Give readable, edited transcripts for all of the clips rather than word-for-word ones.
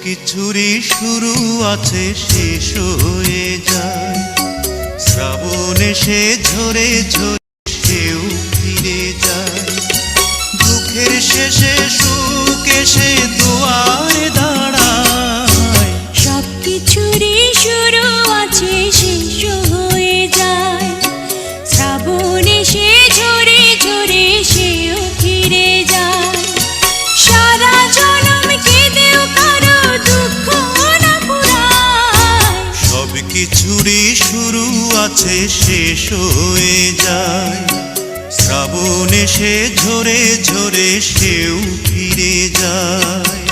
কিছুরই শুরু আছে শেষ হয়ে যায়। শ্রাবণ এসে ঝরে ঝরে সেও ফিরে যায়। দুঃখের শেষে সুখ এসে দুয়ারে দাঁড়ায়। সব কিছুরই শুরু আছে শেষ হয়ে যায়। শ্রাবণ এসে ঝরে ঝরে সেও ফিরে যায়। সারা জনম কেঁদেও কারো দুঃখ না পুরায়। সব কিছুরই শুরু আছে শেষ হয়ে যায়। শ্রাবণ এসে ঝরে ঝরে সেও ফিরে যায়।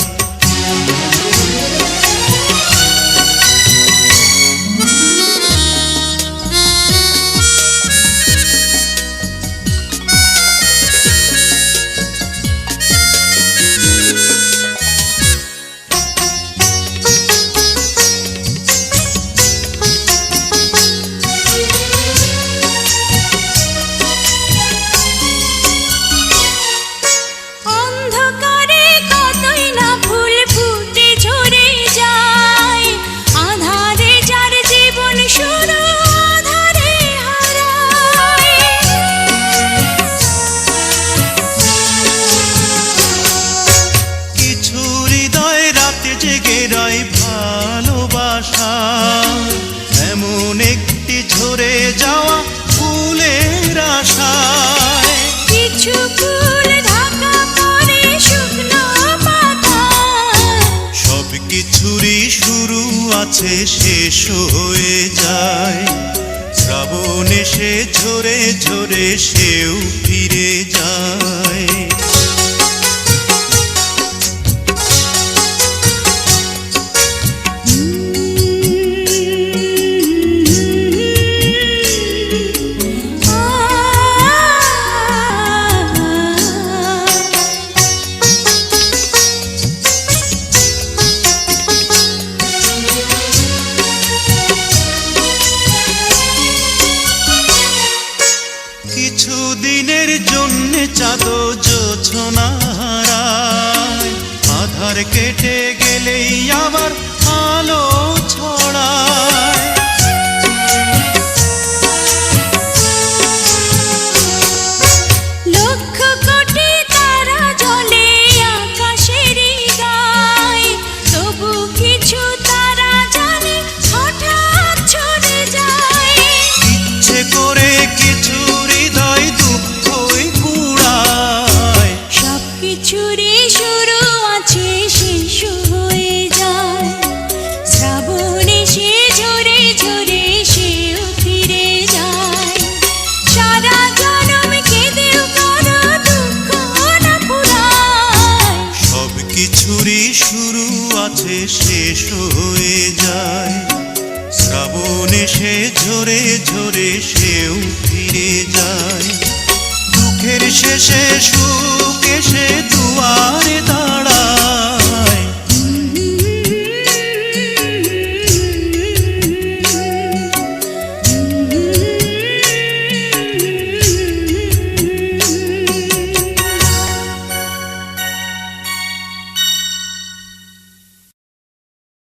এমন একটি ঝরে যাওয়া ফুলের আশায়। কিছু ফুল ঢাকা পড়ে শুকনো পাতায়। সব কিছুরই শুরু আছে শেষ হয়ে যায়। শ্রাবণ এসে ঝরে ঝরে সেও ফিরে যায়। কিছুদিনের জন্য চাঁদ জোছনা হারায়। আধার কেটে গেলেই আবার আলো ছড়ায়। লক্ষ কোটি তারা জ্বলে আকাশের গায়ে। তবু কিছু তারা জানে হঠাৎ ছড়ে যায়। ইচ্ছে করে কিছু হৃদয় দুঃখই কুড়ায়। সব কিছুরই শুরু আছে শেষ হয়ে যায়। শ্রাবণ এসে ঝরে ঝরে সেও ফিরে যায়। সারা জনম কেঁদেও কারো দুঃখ না পুরায়। সব কিছুরই শুরু আছে শেষ হয়ে যায়। শ্রাবণ এসে ঝরে ঝরে সেও ফিরে যায়। দুঃখের শেষে সুখ